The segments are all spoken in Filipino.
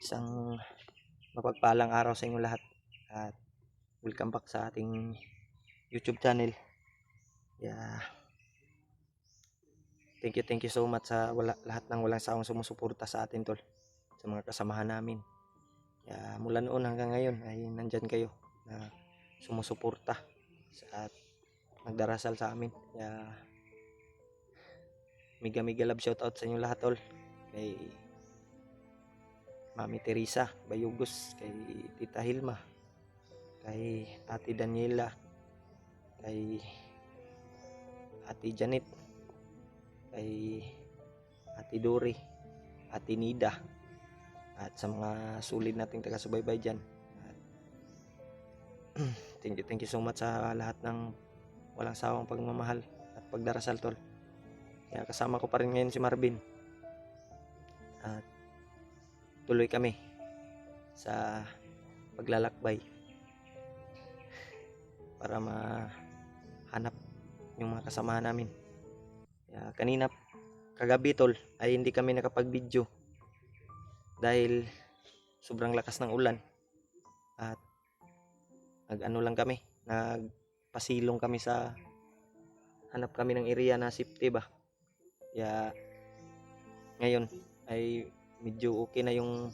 Isang mapagpalang araw sa inyo lahat at welcome back sa ating YouTube channel. Thank you so much sa lahat ng walang sawang sumusuporta sa atin, tol, sa mga kasamahan namin. Mula noon hanggang ngayon ay nandyan kayo na sumusuporta at nagdarasal sa amin. Mega love shoutout sa inyo lahat, tol. Kay Mami Teresa Bayugos, kay Tita Hilma, kay Ate Daniela, kay Ate Janet, kay Ate Dori, Ate Nida, at sa mga sulit nating taga-subaybay dyan. Thank you so much sa lahat ng walang sawang pagmamahal at pagdarasal, tol. Kaya kasama ko pa rin ngayon si Marvin. At tuloy kami sa paglalakbay para mahanap yung mga kasamahan namin. Kagabi, tol, ay hindi kami nakapag-video dahil sobrang lakas ng ulan at nagpasilong kami sa hanap kami ng area na safety ba. Ngayon ay medyo okay na yung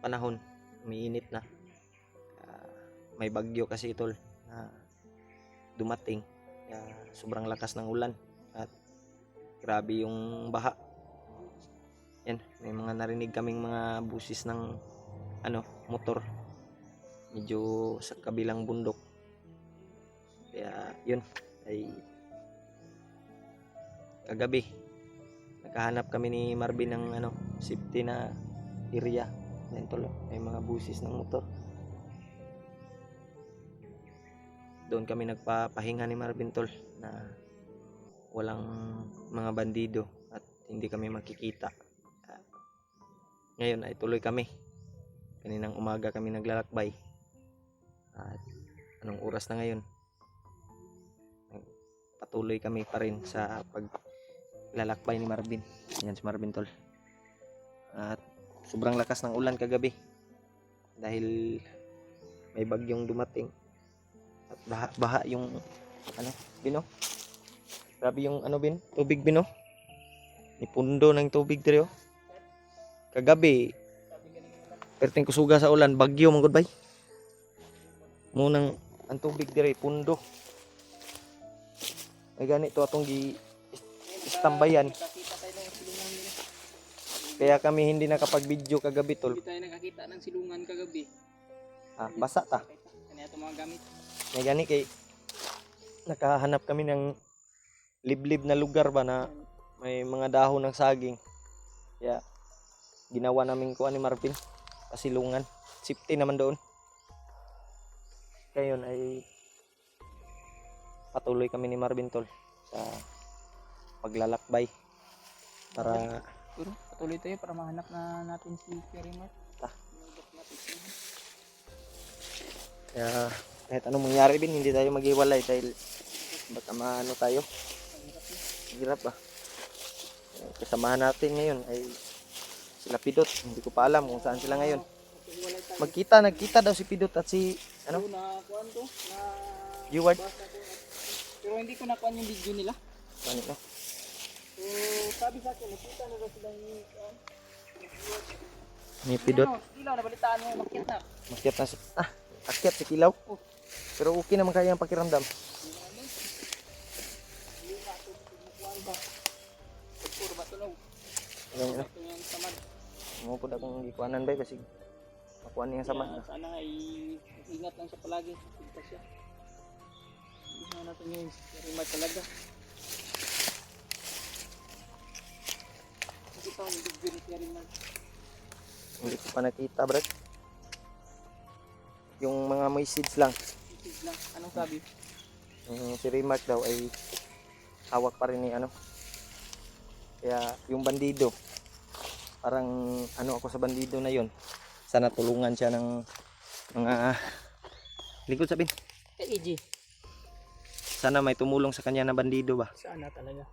panahon, umiinit na. May bagyo kasi, tol, na dumating. Sobrang lakas ng ulan at grabe yung baha. May mga narinig kaming mga busis ng motor medyo sa kabilang bundok. Yun ay kagabi nakahanap kami ni Marvin ng safety na area. Yan, tol, may mga busis ng motor. Doon kami nagpapahinga ni Marvin, tol, na walang mga bandido at hindi kami makikita. Ngayon ay tuloy kami. Kaninang umaga kami naglalakbay. At anong oras na ngayon? Patuloy kami pa rin sa paglalakbay ni Marvin. Yan si Marvin, tol. At sobrang lakas ng ulan kagabi dahil may bagyong dumating. At baha yung Bino. Grabe yung tubig, Bino. Nipundo ng tubig dito. Kagabi perting kusuga sa ulan, bagyo man gud bay. Munang ang tubig dire pundo. Ay ganito atong istambayan. Kaya kami hindi nakapag-video kagabi, tol. Hindi tayo nakakita ng silungan kagabi. Basa ta. Kanya itong mga gamit. May gani kay nakahanap kami ng liblib na lugar ba na may mga dahon ng saging. Kaya ginawa namin kuan ni Marvin, pasilungan. Safety naman doon. Kaya yun ay patuloy kami ni Marvin, tol, sa paglalakbay para Patuloy tayo para mahanap na natin si Karimar. Kaya kahit anong mangyari, Bin, hindi tayo maghiwalay dahil baka tayo. Hirap ba? Kasamahan natin ngayon ay sila Pidot. Hindi ko pa alam kung saan sila ngayon. Nagkita daw si Pidot at si Eward. Pero hindi ko nakuha yung video nila. Ano? So sabi sa akin, nakita na daw sila Ni Pidot. Kilaw, nabalitaan mo, makyat na. Akyat si Kilaw. Pero okay naman kaya ang pakiramdam. Puro ba tulog? Ano? Yung samad. Mo pud akong gikuanan bay kasi makuha niya samad. Sana ay ingat lang siya palagi. Sigtas siya. Hindi na natin yung Karimar talaga. Kasi pa yung video ni Karimar. Hindi ko pa nakita, bro. Yung mga message lang. Message lang. Anong sabi? Si Remark daw ay hawak pa rin ni Kaya yung bandido, parang ako sa bandido na yon. Sana tulungan siya ng mga lingkod, sabihin. Kay EJ. Sana may tumulong sa kanya na bandido ba? Sana talaga.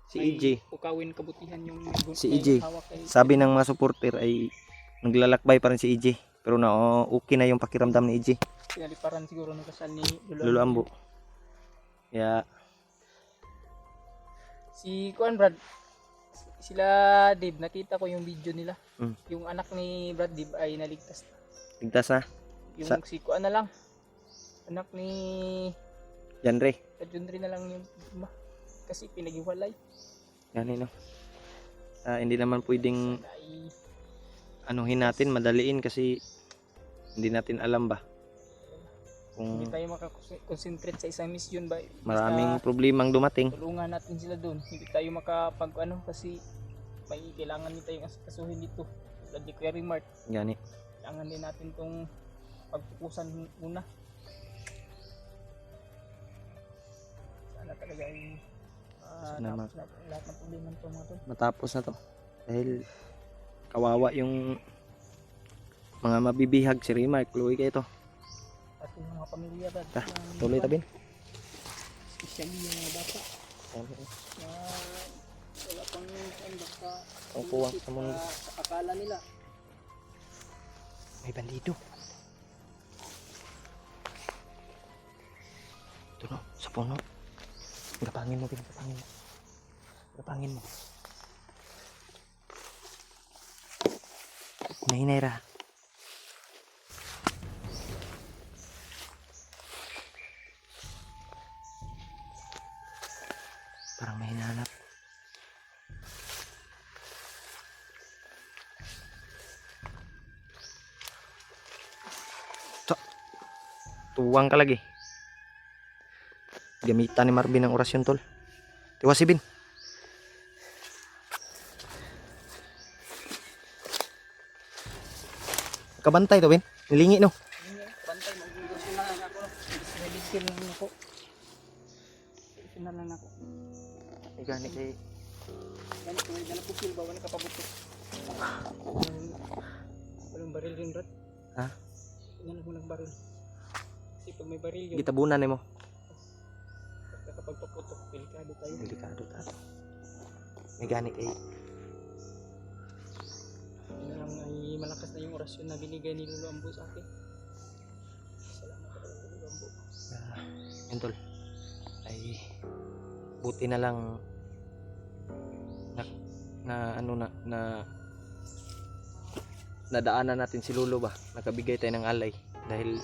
Si EJ. Ukawin kabutihan yung Si EJ. Sabi ng mga supporter ay naglalakbay pa rin si EJ. Pero na okay na yung pakiramdam ni EJ. Pinaliparan siguro ng kasal ni Lolo Ambo. Yeah. Si Kuan Brad, sila Dave, nakita ko yung video nila. Yung anak ni Brad Dave ay naligtas na. Ligtas na. Yung si Kuan na lang. Anak ni Janre. Kajundri na lang yung iba. Kasi pinaghiwalay. Yan no. Hindi naman pwedeng Ay, anuhin natin, madaliin kasi hindi natin alam ba kung hindi tayo makakonsentrate sa isang mission ba? maraming problemang dumating. Tulungan natin sila doon. Hindi tayo makapag ano kasi may kailangan din tayong asikasuhin dito. Tulad ni Kuya Rimart. Gani. Kailangan din natin tong pagpupusan muna. Sana talaga ay Sana tapos na lahat ng problema nito mga tol. Matapos na to. Dahil kawawa yung mga mabibihag si Remark, Chloe kayo to. At yung mga pamilya ba? Tuloy tabin. Especially yung mga bata. Na wala pang baka Ang puwang sa mundo. sa akala nila. May bandido. Ito no, sa puno. Gapangin mo, gapangin mo. Gapangin mo. Nahinay ra. Parang may hinahanap. Tuwang ka lagi. Gamitan ni Marvin ang orasyon tol. Tiwas si Bin. Kabantay to Bin. Nilingi no. Bantay, mag-gusto na lang ako. Medicine lang ako. Medicine na lang ako. Gani kay Ganit ko, dala ko feel ba? Wala ka pabuto. Walang baril rin, Brad. Ha? Tingnan mo ng baril. Kasi pag may baril yun, gitabunan nimo. kapag paputok, delikado tayo. Delikado tayo. May gani kay Yun lang ay malakas na yung orasyon na binigay ni Lolo Ambo sa akin. Salamat ka talaga Lolo Ambo. yun tol. Ay buti na lang na nadaanan natin si Lolo ba. Nakabigay tayo ng alay dahil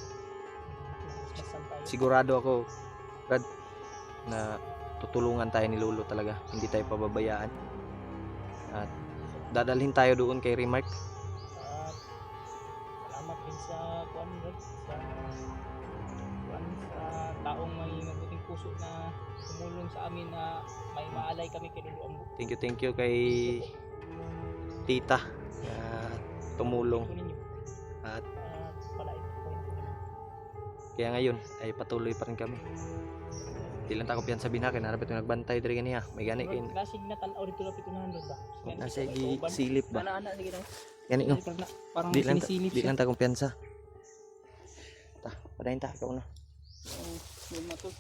Masan tayo. sigurado ako Brad na tutulungan tayo ni Lolo talaga, hindi tayo pababayaan at dadalhin tayo doon kay Remark. At salamat din sa kuan Brad, sa taong may mabuting puso na tumulong sa amin na may maalay kami kay Lolo Ambo. Thank you kay tita na tumulong Kunin niyo. at Palain ko yun. kaya ngayon ay patuloy pa rin kami. Di lang ta kumpiyansa binakin, harap ito nagbantay diri ganiya. May gani kay Nasig na tanaw dito lapit na ba? nasa silip ba. Ana sige daw. Gani no. Parang Di lang sinisilip di siya. lang ta kumpiyansa. Padayon ta ikaw na. Yun na to.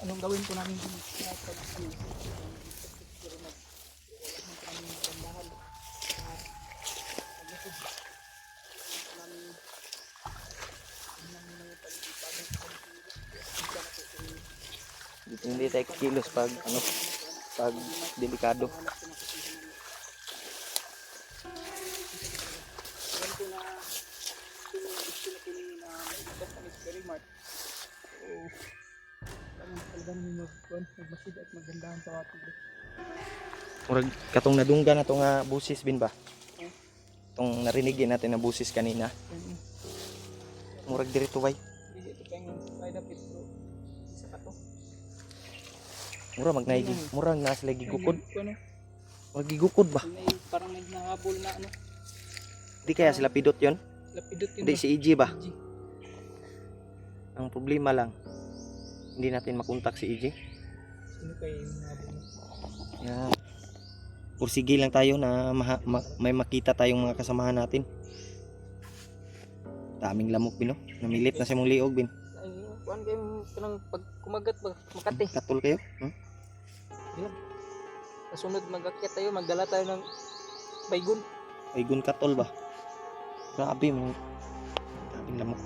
Anong gawin ko namin dito? Hindi tayo kilos pag pag delikado. Magmasid at magandahan sa atin. Murag katong nadungga na to nga busis bin ba? Tong narinigin natin na busis kanina. Murag dirito bay. Hindi ito kayong ride up it bro. Isa ka to. Mura magnaigi, murag nas lagi gukod. Ano? Murag gigukod ba? Parang may nahabol na ano. Di kaya sila pidot 'yon? Lapidot yun. Hindi si EJ ba? Ang problema lang hindi natin makontak si EJ. Sino kayo yung nahabol na? Yeah. Pursige lang tayo na may makita tayong mga kasamahan natin. Daming lamok bin no. Namilit na sa mong liog bin. Ay, kuhan kayo kanang pag kumagat makati. Katol kayo? Kasunod mag-akyat tayo, magdala tayo ng baygon. Ay gun katol ba? Grabe mo. Daming lamok.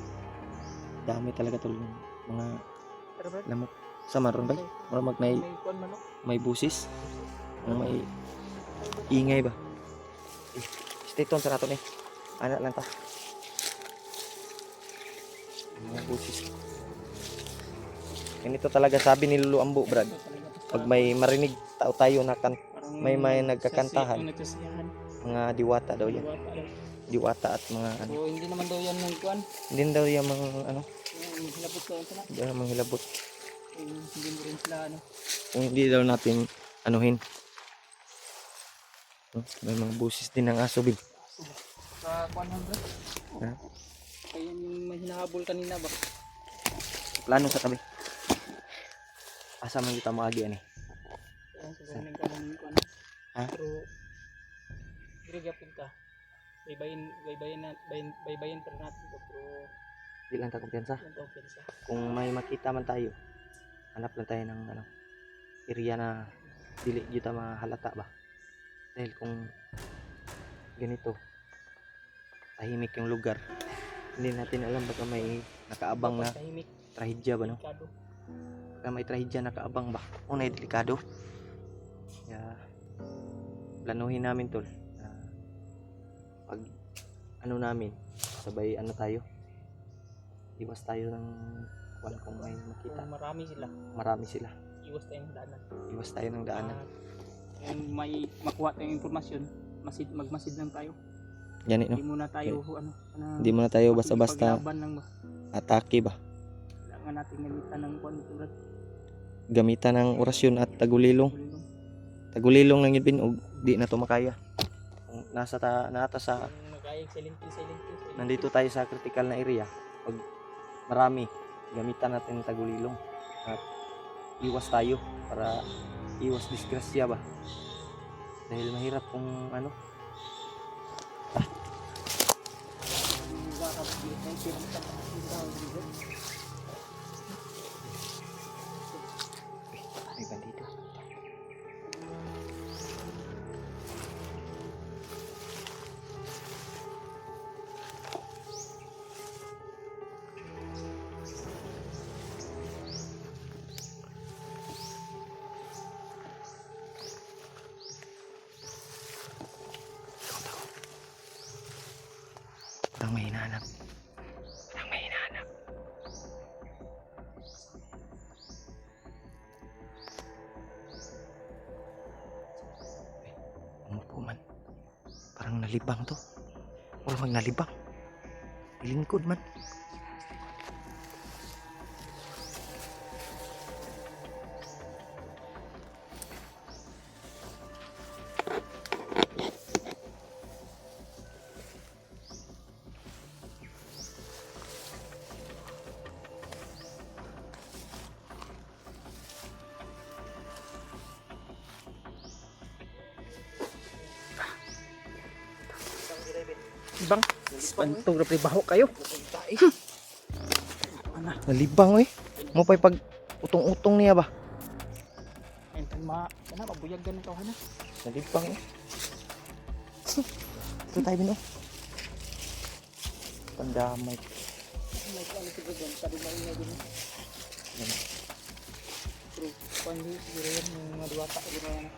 Dami talaga tol. Mga Tara Brad. lamok. Sa maron ba? Mura mag May kuan manok. may busis. May ingay ba? Eh, stay tuned sa nato ni. Anak lang ta. Mga busis. Ganito talaga sabi ni Lulu Ambo, Brad. Pag may marinig tao tayo na may nagkakantahan. Mga diwata daw yan. Diwata at mga ano. So hindi naman daw yan ng kuan. Hindi daw yung mga ano. Yung hilabot daw sila. Hindi daw manghilabot. Hindi mo rin sila ano. Kung hindi daw natin anuhin. May mga busis din ng aso bin. Sa kuan lang Brad. Ha? Kaya yung may hinahabol kanina ba? Plano sa tabi. Asa man kita maagi ani. Ayan, sa galing ka ng kuan. Ha? Pero dirigapin ka. Baybayin pa rin natin ito. Pero Di lang ta kumpiyansa. yung open sa. Kung may makita man tayo, hanap lang tayo ng ano, area na dili kita mahalata ba. Dahil kung ganito, tahimik yung lugar, hindi natin alam baka may nakaabang na Tahimik. trahedya ba no? Delikado. Baka may trahedya nakaabang ba? O na delikado. Kaya planuhin namin tol. Pag ano namin, sabay ano tayo. Iwas tayo ng kung may makita. Kung marami sila, Marami sila. iwas tayong daanan. Iwas tayo ng daanan. Kung may makuha tayong impormasyon, magmasid lang tayo. Yan no. Hindi muna tayo Hindi mo na tayo basta-basta makikipaglaban lang ba. atake ba. Kailangan natin gamitan ng kuan tulad. Gamitan ng orasyon at tagulilong. Tagulilong lang yun bin o di na to makaya. Kung nata sa Magayag silent kill. nandito tayo sa critical na area. Pag marami, gamitan natin ng tagulilong at iwas tayo para iwas disgrasya ba. Dahil mahirap kung ano. May bandito. Parang may hinahanap. Parang may hinahanap. Umupo man. Parang nalibang to. Parang nalibang. Ilingkod man. Bang, pantog na baho kayo. Nalibang eh. Mo pa'y pag utong-utong niya ba? Enten mabuyag ganun ka na. Nalibang eh. Ito tayo bino. Pandamay. May kuan siguro doon, sabi mo ingay din. Pero kuan din siguro yan yung mga diwata siguro yan.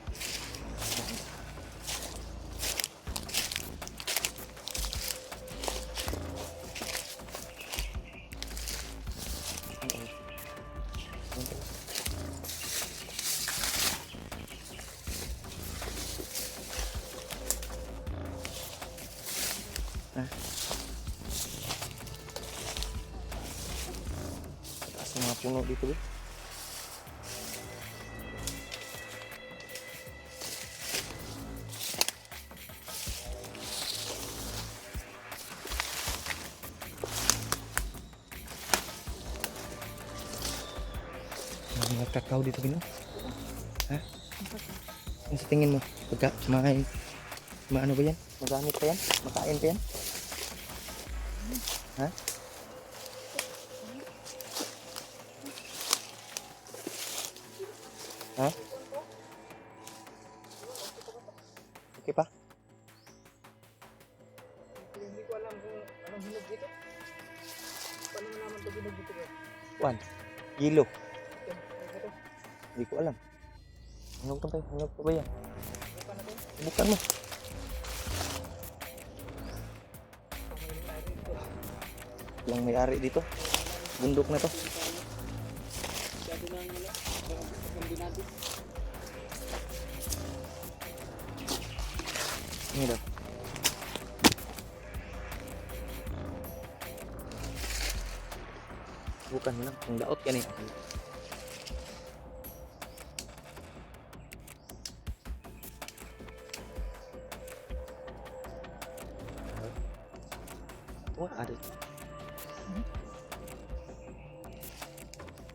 Taas ng mga puno dito ba? May mga kakao dito bino? Ha? Ano sa tingin mo? Pagka maano ba yan? Magamit pa yan? Makain pa yan? Ha? Ha? Okay pa? ko alam kung anong hinog dito. Paano mo naman ito hinog dito bro? Juan, yelo. Ito, ano to? Hindi ko alam. Hinog to tayo. Hinog pa ba yan? Bukan na to? Bukan mo. Walang may-ari dito. Bundok na to. Masyado na wala. Hindi natin. Ini daw. Bukan mo lang. Ang daot yan eh. Wah, ada.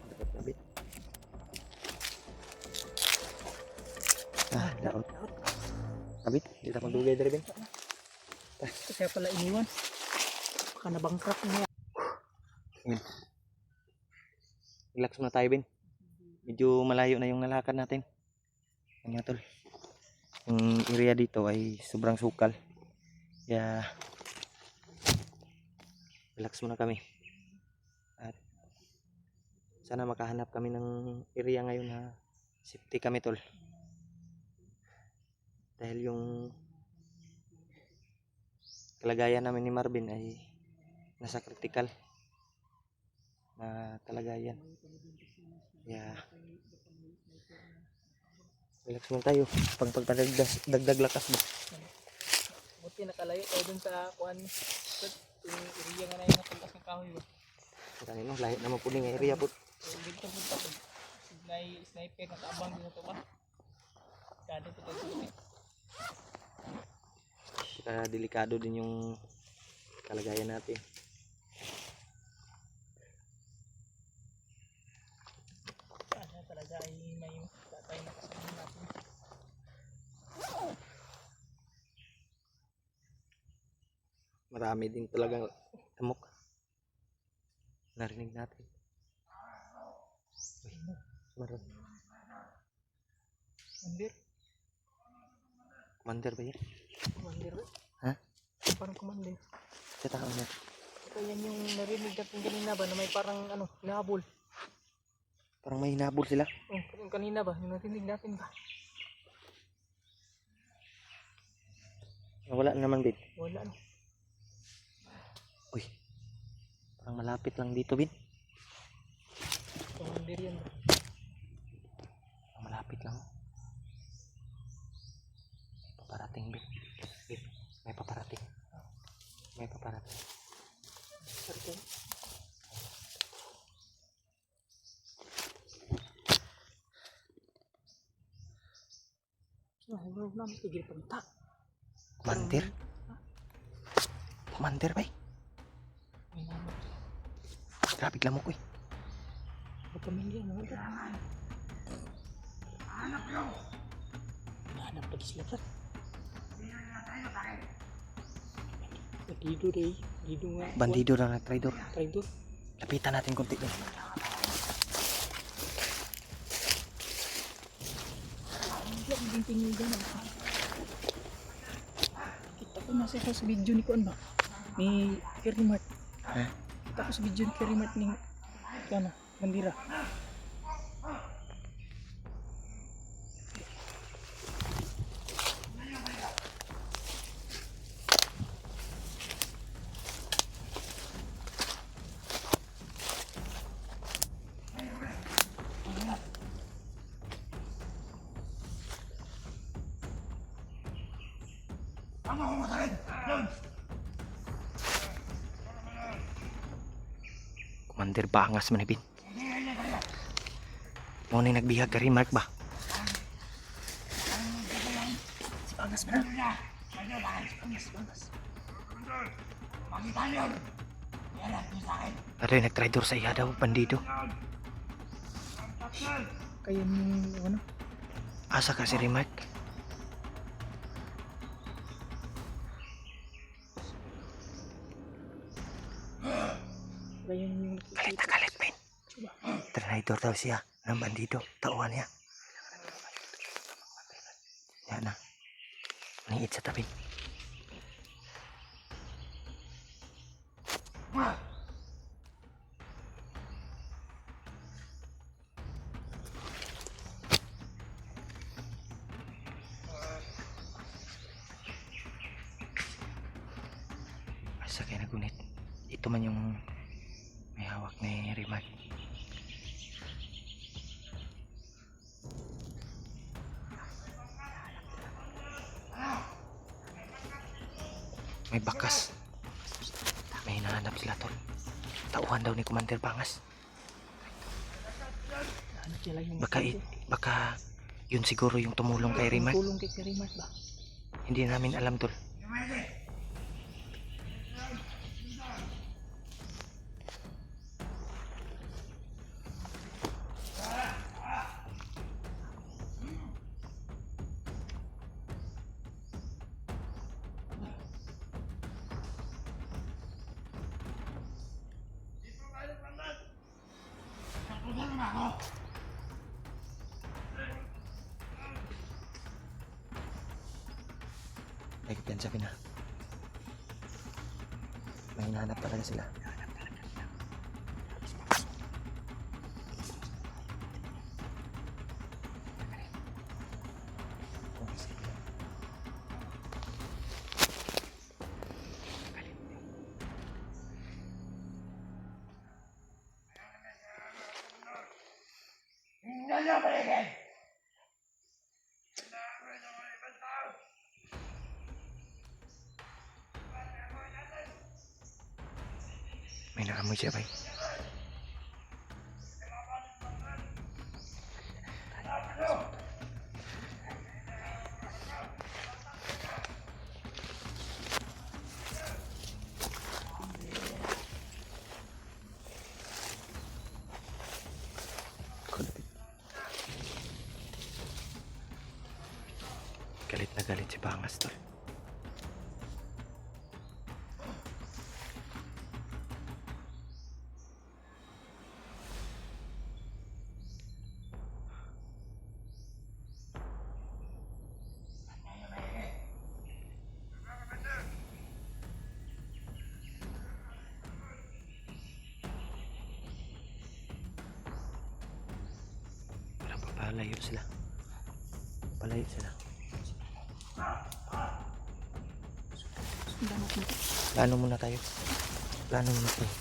Dapat nabit. Ah, daot. Nabit. Di tapang dugay dari Ben. Kaya pala iniwan. Baka nabangkrap niya. Relax muna tayo, Ben. Medyo malayo na yung nalakad natin. Ano tol? Yung area dito ay sobrang sukal. Kaya relax muna kami. At sana makahanap kami ng area ngayon na safety kami, tol. Dahil yung kalagayan namin ni Marvin ay nasa critical na kalagayan. Yeah. Relax muna tayo. Pagdagdag lakas mo. Buti nakalayo tayo dun sa kuan. Yung area nga na yung napuntas ng kahoy ba? Kanino, lahi naman po ng area po. Dito punta ko. Sniper nakaabang din na to ka. Kado to tayo. Kaya delikado din yung kalagayan natin. Sana talaga ay may tatay na kasama natin. Marami din talagang amok. Narinig natin. Uy, marami. Commander? Commander ba yan? Commander ba? Ha? Parang commander. Sa tao na. Ito yan yung narinig natin kanina ba na may parang ano, nahabol. Parang may hinabol sila. Oh, yung kanina ba? Yung narinig natin ba? Wala naman, Bin. Wala no. Uy, parang malapit lang dito, Bin. Commander yan ba? Parang malapit lang. May paparating, Bin. Bin, may paparating. May paparating. Sarko. Huwag namin tigil pagtak. Commander? Commander ba? May naman. Grabe lamok, uy. Pamilya mo. Hanap yun. Hanap lagi sila, Brad. Bandido rin. Bandido nga. Bandido na nag-traidor. Traidor. Lapitan natin konti doon. Hindi ako din tingin dyan. Kita ko nasa ko sa video ni Kuan ba? Ni Kerry Mart. Ha? Kita ko sa video ni Kerry Mart ni Kana, Bandira. Commander bangas man, Bin. Mau ni nagbihag ka rin, Mark ba? Si Bangas man. Bangas. Pero yung nag-traidor sa iya daw, bandido. Kaya yung ano? Asa ka si Rimark? Kaya yung Galit na galit, Ben. Traidor daw siya ng bandido. Tauhan niya. Yan na. Maniit sa tabi. Asa kaya nagunit? Ito man yung may hawak ni Remark. May bakas. May hinahanap sila tol. Tauhan daw ni Commander Bangas. Ano sila yung Baka yun siguro yung tumulong kay Remark. tulong kay Remark ba? Hindi namin alam tol. Ay, yan sabi na. May hinahanap talaga sila. May naamoy siya bay. Galit na galit si Bangas tol. Parang papalayo sila. Palayo sila. Plano muna tayo. Plano muna tayo.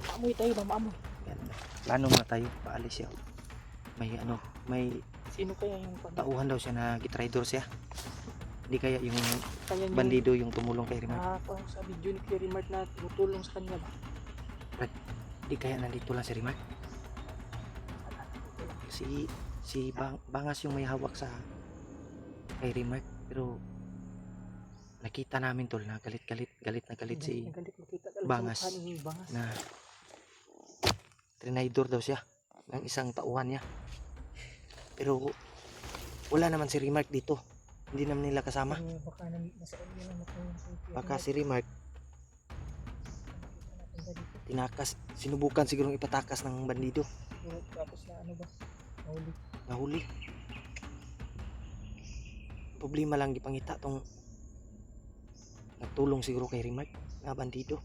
Maamoy tayo ba? Maamoy. Yan. Plano muna tayo. Paalis siya. May Sino kaya yung tauhan daw siya na gitraidor siya. Hindi kaya yung kaya yung bandido yung tumulong kay Remark. parang sa video ni Kuya Remark na tumutulong sa kanya ba? Hindi kaya nandito lang si Remark. Si Bangas yung may hawak sa kay Remark, pero nakita namin tol na galit na galit si Galit makita talaga Bangas. sa mukha ni Bangas. na trinaidor daw siya ng isang tauhan niya. Pero wala naman si Remark dito. Hindi naman nila kasama. Baka nasa inyo na matulong si Kuya Baka Remark. si Remark tinakas, sinubukan sigurong ipatakas ng bandido. Tapos na ano ba? Nahuli. Nahuli. Problema lang gipangita tong nagtulong siguro kay Remark na bandido.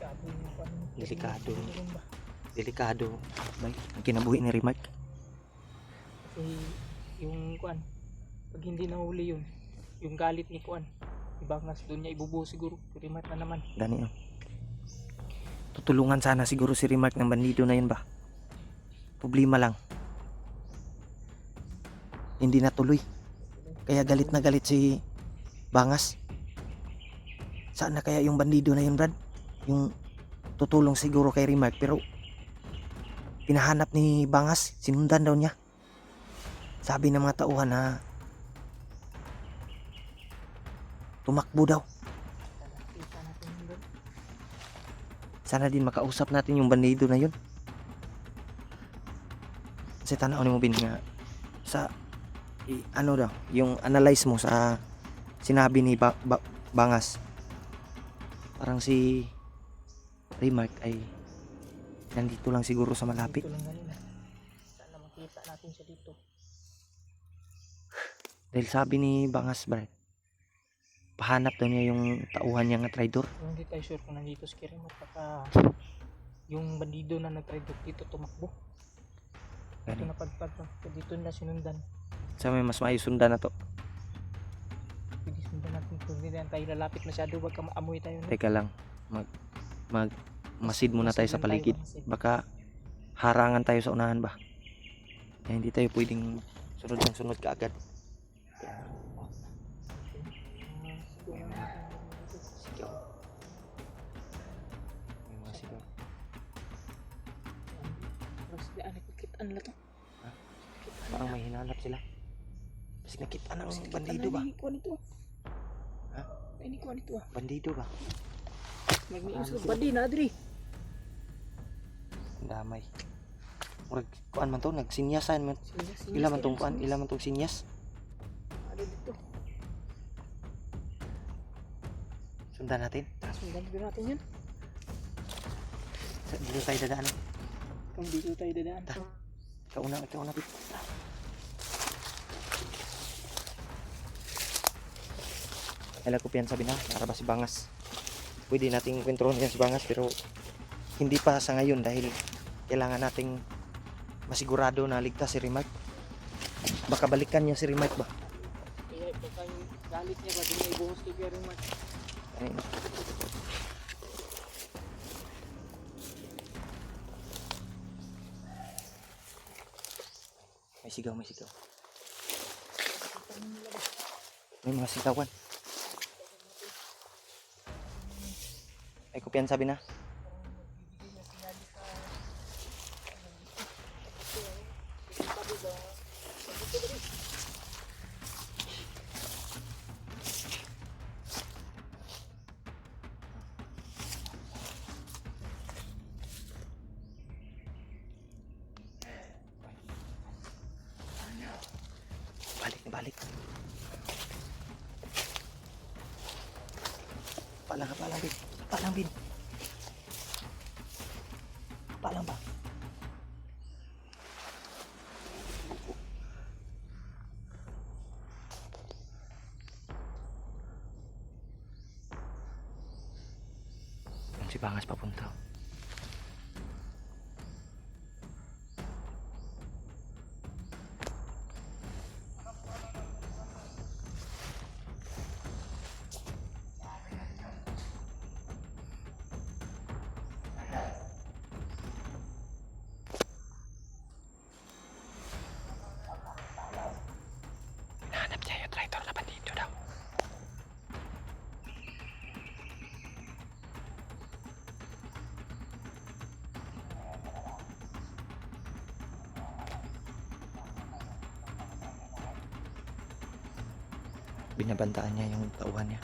Delikado yung paano. Delikado. Tulong ba? Delikado bay ang kinabuhi ni Remark. Kasi yung kuan, pag hindi nahuli yun, yung galit ni kuan, Bangas doon niya ibubuo siguro. Kuya Remark na naman. Gani oh. Tutulungan sana siguro si Remark ng bandido na yun ba. Problema lang hindi natuloy. Kaya galit na galit si Bangas. Saan na kaya yung bandido na yun, Brad? Yung tutulong siguro kay Remark, pero pinahanap ni Bangas, sinundan daw niya. Sabi ng mga tauhan na tumakbo daw. Kita natin yun doon. Sana din makausap natin yung bandido na yun. Kasi tanaw ni mo bin nga sa ano daw, yung analyze mo sa sinabi ni Bangas. Parang si Remark ay nandito lang siguro sa malapit. Ito lang ganun. makita natin siya dito. Dahil sabi ni Bangas, Brad, pahanap daw niya yung tauhan niya nga traidor. So, hindi tayo sure kung nandito si Kirimar. Baka yung bandido na nag-trade dito tumakbo. Dito Gani. napadpad pa. Dito nila sinundan. Sa may mas maayos sundan na to. Pwede sundan natin kung hindi na tayo lalapit masyado. Baka maamoy tayo. No? Teka lang, masid muna tayo sa Masid lang paligid. masid. Baka harangan tayo sa unahan ba? Kaya hindi tayo pwedeng sunod ng sunod kaagad. Sigaw. May mga sigaw. Terus di aneh kitaan lah to. Parang may hinanap sila. Kasi nakita ng bandido ba? Ini kuan itu. Ha? Ini kuan itu ah. Bandido ba? Magniusog bandi na adri. Damay. Murag kuan man to, nagsinyasan man. Ila man tong kuan, ila man tong sinyas. Ada dito. Sundan natin. Sundan din natin yan. Dito tayo dadaan. Kung dito tayo dadaan. Ikaw na bit. Kailan ko piyan sabi na, para si Bangas. Pwede nating kwentrohan yan si Bangas pero hindi pa sa ngayon dahil kailangan nating masigurado na ligtas si Remark. Baka balikan niya si Remark ba? Kaya baka yung galit niya ba din niya ibuhos kay Kirimar. Ayun. May sigaw. May mga sigawan. Ay, kupian sabi na. Balik. Palang bin. Palang ba? Yan si Bangas papunta. Hanap niya yung traitor na bandido daw. Binabantaan niya yung tauhan niya.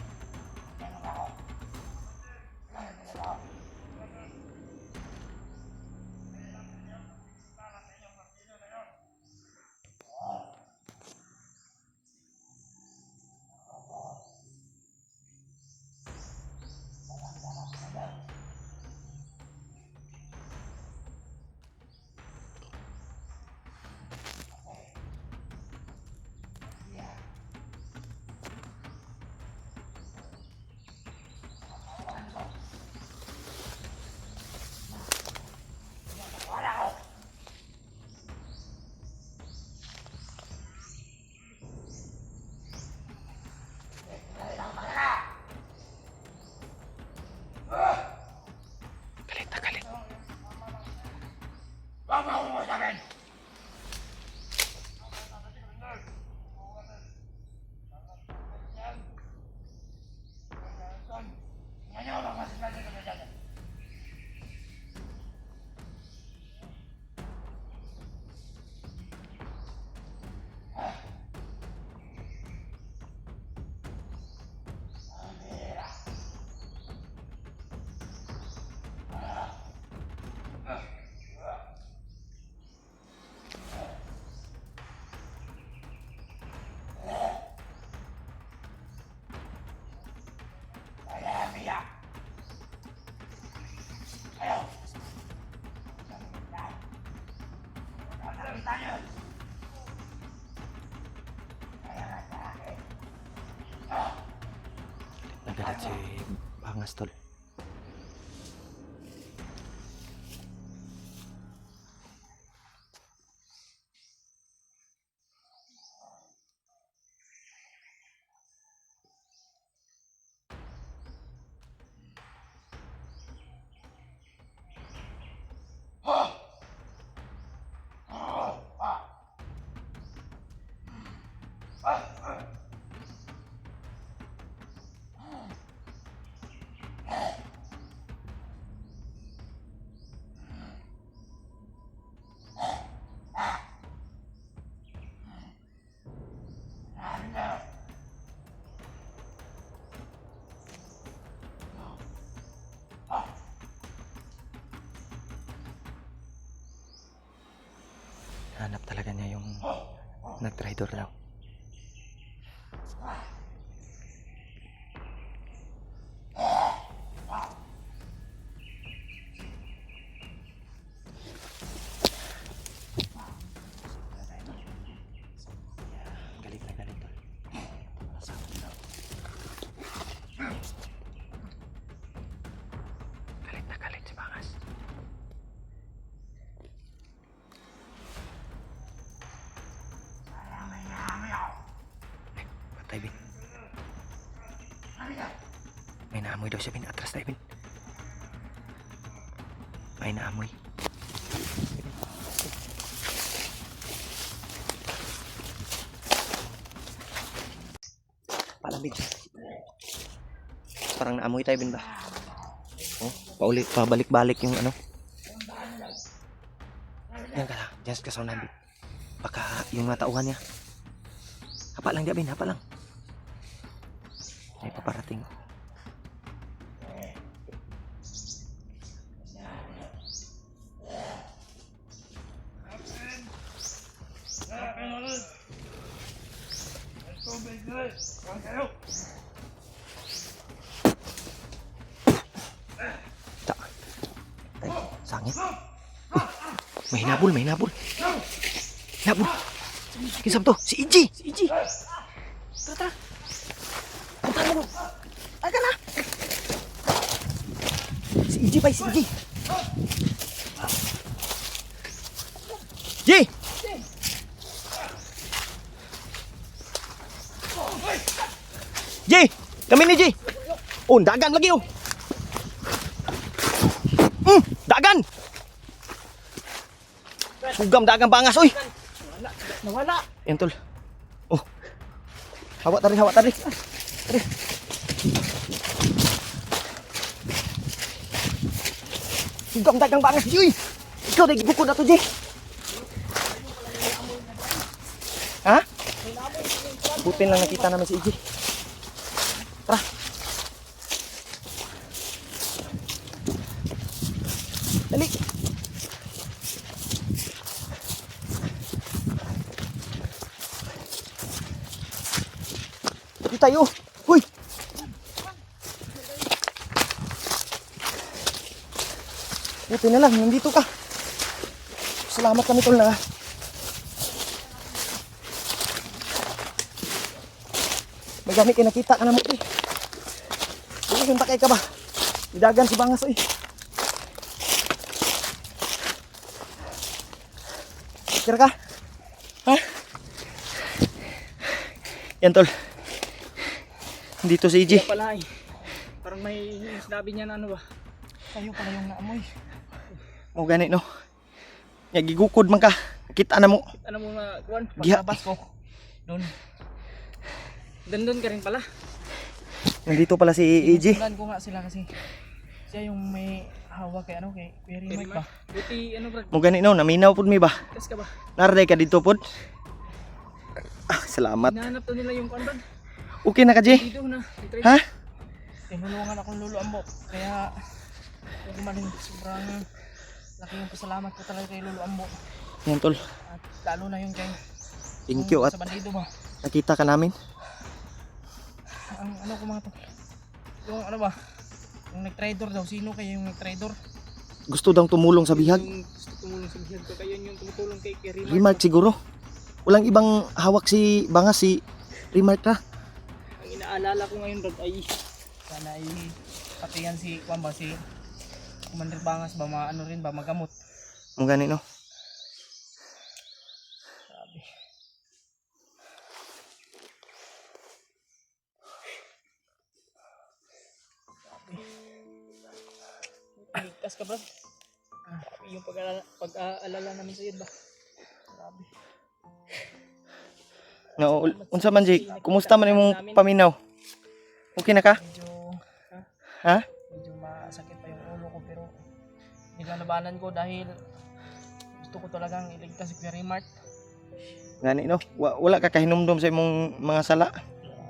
Nagalit si Bangas tol. Hanap talaga niya yung nag-traitor daw. Galit na galit tol. Galit na galit si Bangas. Patay Bin. May naamoy daw siya Bin. Atras tayo Bin. May naamoy. Parang Bin. Parang naamoy tayo Bin ba? Oh, pabalik-balik yung ano. Yan ka lang. Diyan ka sa unan Bin. Baka yung matauhan niya. Hapa lang dia Bin, hapa lang. May paparating. Tak. Ay, sangit. May hinabol, may hinabol. Hinabol. Kisam to, si Iji. Si Iji. Tara. Punta mo. Aga na. Si Iji pa, si Iji. Ji. Ji, kami ni Ji. Oh, dagan lagi oh. Dagan. Sugam dagan Bangas oy. Nawala. Yan tol. Oh. Hawak tadi, hawak tadi. Tadi. Sugam dagang Bangas Ji. Ikaw lagi buku na to Ji. Ha? Butin lang nakita namin si Iji. Tara. Dali. Dito tayo. Huy. Buti na lang, nandito ka. Salamat kami tol na. May gamit kayo nakita ka na mo eh. Hindi yung takay ka ba? Idagan si Bangas eh. Kira ka? Ha? Yan tol. Dito si Iji. Kaya pala eh. Parang may sinabi niya na ano ba? Kayo pala yung naamoy. O gani no. Nga gigukod man ka. Kita na mo. Ano mo nga, Kuan? Giha. Pagkabas ko. Doon. Doon ka rin pala. Nandito pala si Iji. Sinusulan ko nga sila kasi siya yung may hawak kay ano kay Kuya Mike ba? Buti ano bro? Mo gani no, naminaw pud mi ba? Kas ka ba? Narday ka dito pud. Ah, salamat. Hinahanap to nila yung Kuan bro. Okay na ka, Ji? Dito na. Ha? Tinulungan akong Lolo Ambo. Kaya gumaling sobrang laki yung pasalamat ko talaga kay Lolo Ambo. Yan tol. At lalo na yung kay Thank you at sa bandido ba? nakita ka namin. Ang ano ko mga to. Yung ano ba? Yung nag-trader daw. Sino kaya yung nag-trader? gusto daw tumulong sa bihag. Yung gusto tumulong sa bihag ko. Kaya yun yung tumutulong kay Remark. Remark siguro. Walang ibang hawak si Bangas, si Remark na. Ang inaalala ko ngayon Brad ay sana ay pati yan si Juan ba si Commander Bangas ba maano rin ba magamot. Ang gani no. Sabi. Ligtas ka Brad. Sabi yung pag-aalala namin sa iyo ba. Sabi. No, unsa man Jay, kumusta man imong paminaw? Okay na ka? Medyo Ha? medyo masakit pa yung ulo ko pero nilalabanan ko dahil gusto ko talagang iligtas si Kuya Remark. Gani no. Wala ka kahinumdum sa imong mga sala.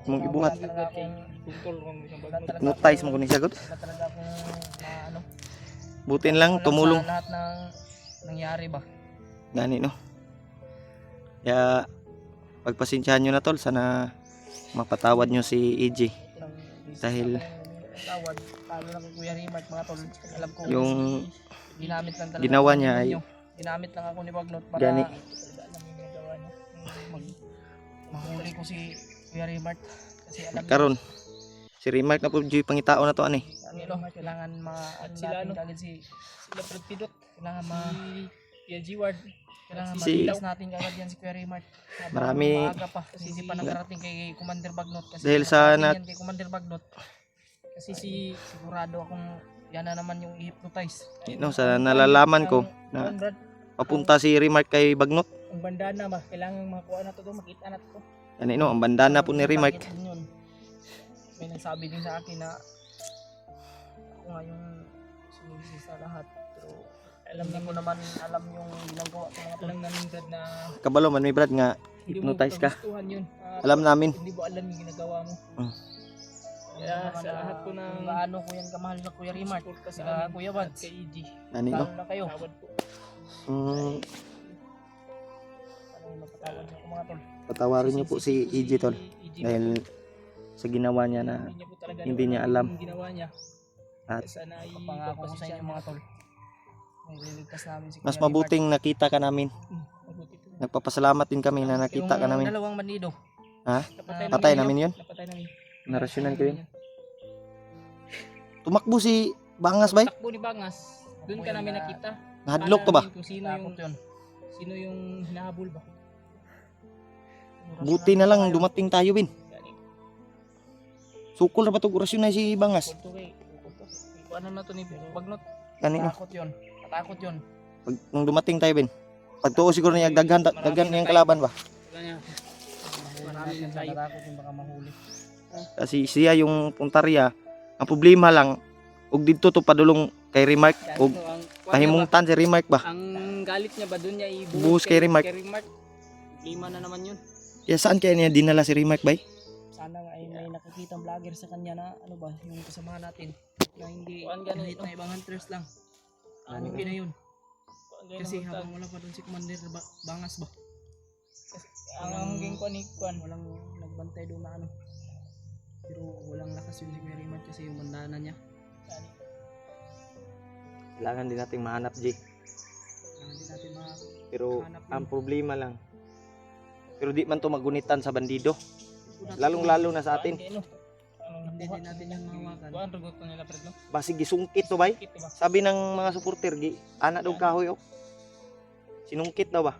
Imong ibuhat. Notice mo ko ni sagot. Wala talaga akong ano, Butin lang alam tumulong. sa lahat ng nangyari ba. Gani no. Kaya pagpasensyahan nyo na tol, sana mapatawad nyo si EJ. Dahil tawad, lalo na kay Kuya Remark mga tol. Alam ko yung ginamit lang talaga ginawa ako niya ninyo. ay Ginamit lang ako ni Bagnot para Gani. alam yung ginagawa niya. Mahuli ko si Kuya Remark kasi alam niya karon si Remark na po Joy pangitao na to ani. ano, kailangan at sila ano kagad sila Fred Pidot kailangan Kuya G-Ward kailangan Si- matilas natin kagad yan si Kuya Remark. Marami- maaga pa kasi hindi pa nakarating kay Commander Bagnot kasi Dahil sa nakarating yan kay Commander Bagnot kasi sigurado akong yan na naman yung i-hypnotize. No, sa nalalaman ko na Brad, papunta si Remark kay Bagnot. ang bandana ba kailangan makuha na to makita na to. Ani no, ang bandana po ni Remark. Bakit din yun? May nagsabi din sa akin na ako nga yung sumisi sa lahat pero alam ko naman alam yung ginagawa ko mga alam namin Brad na Kabalo man mi brad nga hindi mo hypnotize ka. kagustuhan yun. Alam namin. Hindi mo alam yung ginagawa mo. Mm. Kaya sa lahat ko ng gaano ko yan kamahal na Kuya Remark sa Kuya Wads kay EG. Ani no. Lalo na kayo. Mm, Ano yung mapatawad niyo ko mga tol. patawarin niyo po si EJ tol dahil sa ginawa niya na hindi niya alam. Yung ginawa niya. At sana ay pangako ko sa inyo mga tol. May liligtas namin si mas Kuya Remark. mabuting nakita ka namin. Mabuti to. Nagpapasalamat din kami na nakita ka Yung namin. dalawang bandido. Ha? Napatay Patay namin yun? Napatay namin. Narasyonan ko yun. Tumakbo si Bangas bay. Takbo ni Bangas. Doon ka namin nakita. Nahadlok to ba? Kung sino yung hinahabol ba? Buti na lang dumating tayo bin. Sukol na ba itong orasyon na si Bangas? Ano na to ni Bagnot? Kanino? Takot yun. Natakot yun. Pag nung dumating tayo bin. Pagtuo siguro niya daghan niyang kalaban ba? Marami na tayo. Natakot yung baka mahuli. Kasi siya yung puntarya. Ang problema lang ug didto to padulong kay Remark ug pahimungtan si Remark ba. Ang galit niya ba doon niya Buhos kay Remark. Lima na naman yun. Ya saan kaya niya dinala si Remark bay? Sana nga ay may nakikita vlogger sa kanya na ano ba yung kasama natin na hindi kahit na ibang hunters lang. Okay na yun. Kasi habang wala pa doon si Commander Bangas ba? Ang hanggang ko ni Kwan walang nagbantay doon na ano. Pero walang lakas yun si Kuya Remark kasi yung bandana niya. Kailangan din nating mahanap G. Hindi natin Pero mahanap ang problema lang. Pero di man to magunitan sa bandido. Lalong-lalo na sa atin. Hindi din natin yan mahawakan. Kuan rugot ko nila Fred no? Basig gisungkit to bay. Sabi ng mga supporter gi ana daw kahoy oh. Sinungkit daw ba?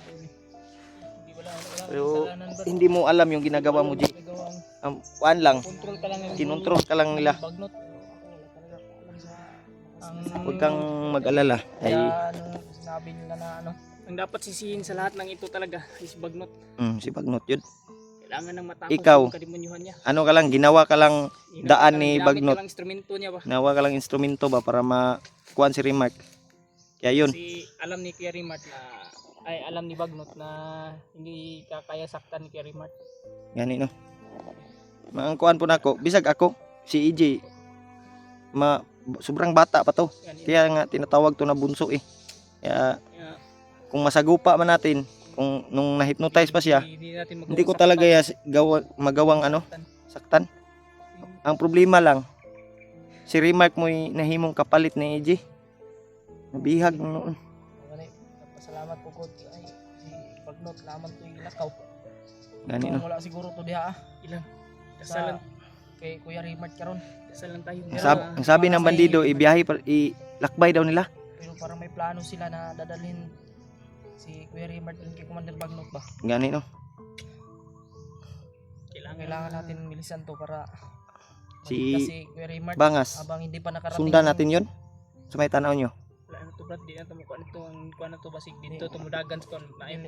Hindi wala Pero kasalanan ba? hindi mo alam yung ginagawa mo G. Ang kuan lang, Control ka lang kinontrol ka lang nila. Bagnot. Huwag kang mag-alala. Ay Kaya sinabi nila na ano, ang dapat sisihin sa lahat ng ito talaga is Bagnot. si Bagnot yun. Kailangan ng matapos Ikaw. yung kademonyuhan niya. Ano ka lang, ginawa ka lang daan ni Ginamit Bagnot. ka lang instrumento niya ba? Ginawa ka lang instrumento ba para makuan si Remark. Kaya yun. Kasi alam ni Kuya Remark na ay alam ni Bagnot na hindi kakaya saktan ni Kuya Remark. Gani no. Ang kuan po nako, bisag ako si EJ sobrang bata pa to. Yan, Kaya nga tinatawag to na bunso eh. Kaya yeah, kung masagupa man natin, kung nung na-hypnotize pa siya, hindi natin hindi ko talaga magawang ano, saktan. Ang problema lang Si Remark mo nahimong kapalit ni EJ. Nabihag noon. Gani, pasalamat po ko ay si Bagnot naman to ilakaw. Gani no. Wala siguro to diha. Ilan? Kasalan kay Kuya Rimart karon. Kasalan tayo. Ang sabi ng bandido, ibiyahe ilakbay daw nila. Pero parang may plano sila na dadalhin si Kuya Rimart din kay Commander Bagnot ba? Gani no. Kailangan natin milisan to para Si kasi Kuya Rimart Bangas, abang hindi pa nakarating. sundan natin yun. Sa may tanaw nyo. Wala na to brad, di na to makuha nito ang kuha na to basig dito tumudagan sa kuan naay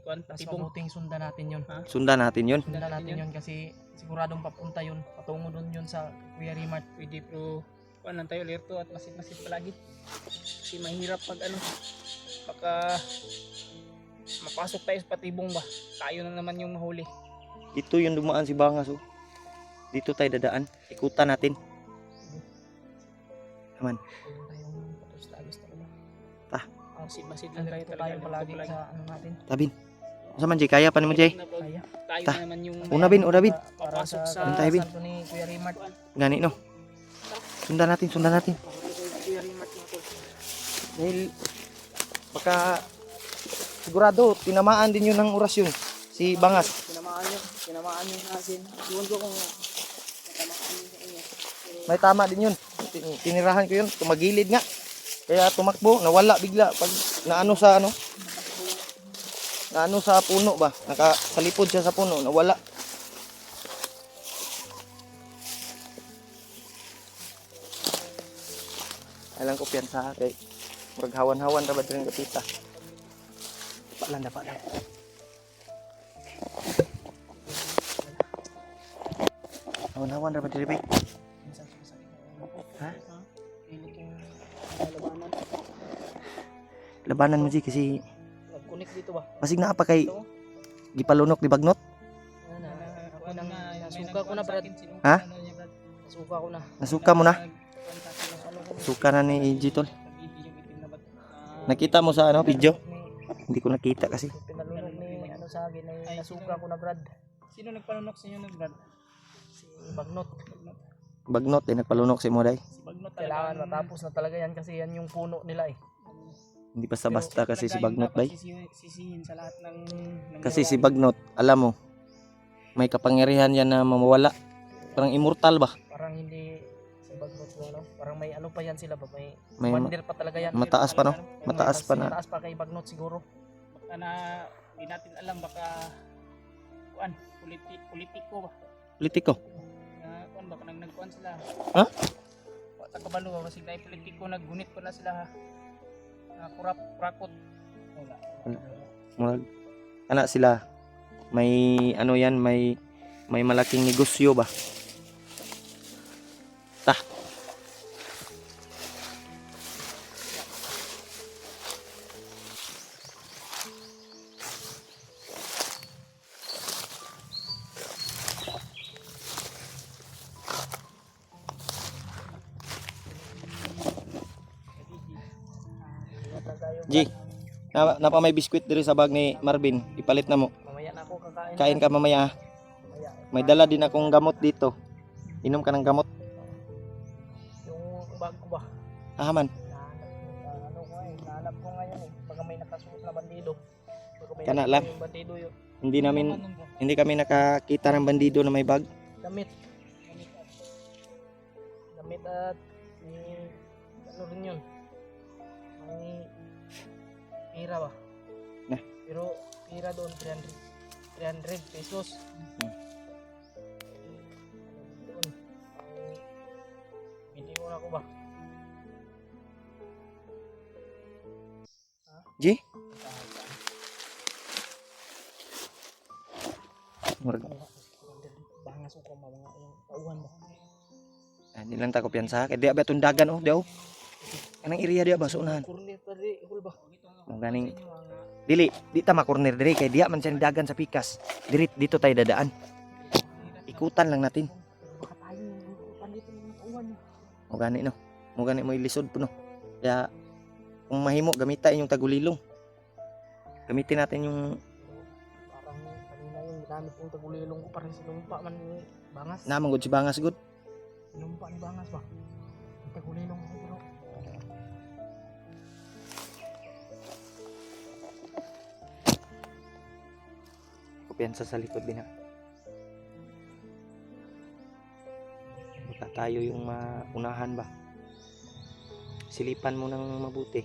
kuan Mas tibong mabuting sundan natin yun. Sundan natin yun. Sundan natin yun kasi siguradong papunta yun. Patungo doon yun sa Kuya Rimart. pwede pro kuan lang tayo lerto at masid-masid palagi. Kasi mahirap pag ano baka mapasok tayo sa patibong ba. Tayo na naman yung mahuli. Ito yung dumaan si Bangas oh. Dito tayo dadaan. Ikutan natin. Naman. Tayong patos-tagos talaga. Masid-masid lang tayo Tayo talaga. palagi sa ano natin. Tabin. Ano man Jay? Kaya pa naman Jay? Kaya. Tayo Ta. na naman yung Una bin, una bin. Para Papasok sa sa- Tayo, Bin. santo ni Kuya Rimart. Gani no. Sundan natin, sundan natin. Kuya Rimart mga tol. Dahil baka sigurado tinamaan din yun ng orasyon si Bangas. Tinamaan nyo sa asin. Iwan ko kung tinamaan nyo sa inyo. May tama din yun. Tinirahan ko yun. Tumagilid nga. Kaya tumakbo. Nawala bigla. Pag naano sa ano. Naano sa puno ba. Nakasalipod siya sa puno. Nawala. Alam ko piyansa kay maghawan-hawan ra ba din kapita. Dapat lang. Hawan-hawan ra ba din bay? Ha? Labanan. Labanan mo Ji kasi Nag-connect dito ba? basig na pa kay gipalunok di Bagnot. Ako nang nasuka ko na brad. Ha? Nasuka ko na. Nasuka mo na. Suka na ni EJ tol. Nakita mo sa ano video? Hindi ko nakita kasi. Pinalunok ni ano sa akin ay nasuka ko na brad. Sino nagpalunok sa inyo brad? Si Bagnot. Bagnot din nagpalunok si Moday. Si Bagnot Kailangan matapos na talaga yan kasi yan yung puno nila eh. Hindi basta-basta kasi si Bagnot bay. Sisihin sa lahat ng Kasi si Bagnot, alam mo, may kapangyarihan yan na mamawala. Parang immortal ba? Parang hindi si Bagnot ano, parang may ano pa yan sila ba? May May commander pa talaga yan. mataas pa no? Mataas pa na. Mataas pa kay Bagnot siguro. baka na di natin alam baka kuan politiko ba Politiko. na kuan baka nagkuan sila Ha? wa ta kabalo ba sig na politiko naggunit ko na sila ha na kurap prakot wala Murag ana sila may ano yan, may malaking negosyo ba? Tah. G, napa may biskwit diri sa bag ni Marvin. Ipalit na mo. Mamaya na ako kakain. Kain ka mamaya. Mamaya. May dala din akong gamot dito. Inom ka ng gamot. Yung bag ko ba? Ahaman. Ano ko eh, nahanap ko ngayon eh. Baka may nakasuot na bandido. Baka may Kana nakasuot lang. yung bandido yun. Hindi kami nakakita ng bandido na may bag. Damit. Damit at ano rin yun. May pira ba? Nah. Pero pira doon 300 pesos. Doon. Bili mo na ako ba? G? Murag. Bangas ko mga yung tauhan ba? Hindi lang tako piyansa. Kaya di ba itong dagan oh. Diyaw. Anong area diya ba? Suunahan. Kurni pa rin. Hul ba? Ang ganing. Dili. Di ta makorner diri. Kaya diya man siya dagan sa pikas. Dito tayo dadaan. Ikutan lang natin. Baka tayo pandito yung tauhan. O gani no. Mo gani mo ilisod po no. Kaya kung mahimo gamitin yung tagulilong. Gamitin natin yung Parang kanina yung ginamit kong tagulilong ko parang sinumpa man ni Bangas. namang gud si Bangas gud. Sinumpa ni Bangas ba? Pagulilong ako bro. Kumpiyansa sa likod din ha. Baka tayo yung maunahan ba. Silipan mo ng mabuti.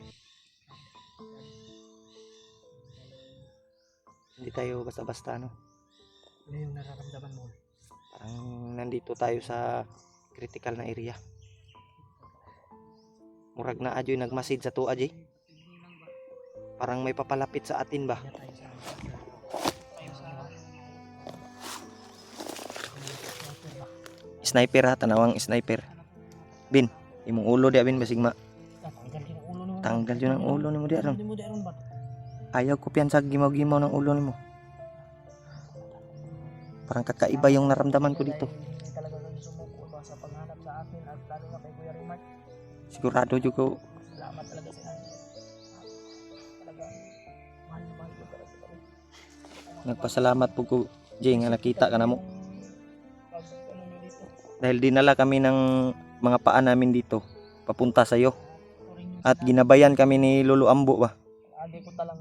Hindi tayo basta-basta no. Ano yung nararamdaman mo? Parang nandito tayo sa critical na area. Murag na adyo'y nagmasid sa tuwa Jay. Parang may papalapit sa atin ba. Kaya tayo sa Sniper ha, tanawang sniper. Bin, imong ulo di bin basig ma. tanggal din ang ulo nimo. Tanggal yun ang ulo nimo di aron. Hindi mo di aron ba? Ayaw ko piyansa gimaw-gimaw ng ulo nimo. Parang kakaiba yung naramdaman ko dito. Hindi talaga kayo sumuko ba sa paghanap sa akin at lalo na kay Kuya Rimark. Sigurado jud ko Salamat talaga sa inyo. Talaga mahal na mahal ko talaga kayo. nagpasalamat po ko Jay nga nakita ka na mo. Pag ano nyo dito, Dahil dinala kami ng mga paa namin dito papunta sa iyo turing nyo at ginabayan kami ni Lolo Ambo ba. agi ko talagang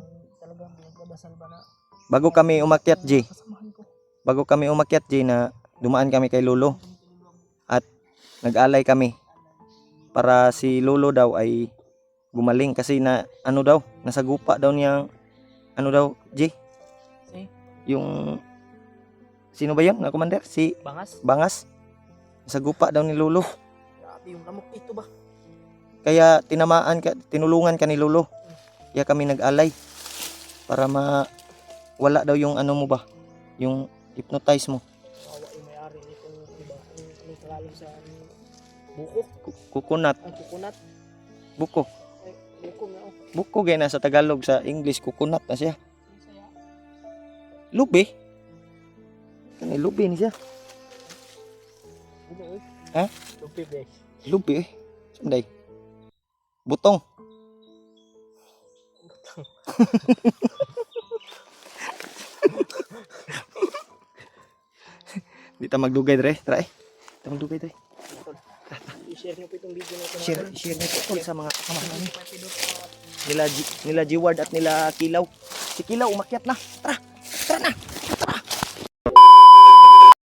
pinagdadasal ba na Bago kami umakyat Jay, kasamahan ko. bago kami umakyat Jay na dumaan kami kay Lolo at nag-alay kami para si Lolo daw ay gumaling kasi na ano daw nasa gupa daw niyang ano daw Jay Si? yung sino ba yun na commander si Bangas? Bangas nasa gupa daw ni Lolo Grabe yung lamok ito ba? kaya tinulungan ka ni Lolo kaya kami nag-alay para wala daw yung ano mo ba yung hypnotize mo Kawawa yung may-ari nitong iba. Ang kalalim sa buko. kukunat Ang kukunat. buko Ay, buko nga oh. buko gaya na sa Tagalog sa English kukunat na siya Saya. lubi kani lubi ni siya Buko eh. Ha? Lupi guys. lubi sunday butong di ta magdugay dre try ta magdugay dre I-share nyo po itong video na ito. share nito tol sa mga kasama namin nila G Ward at nila Kilaw si Kilaw umakyat na tara na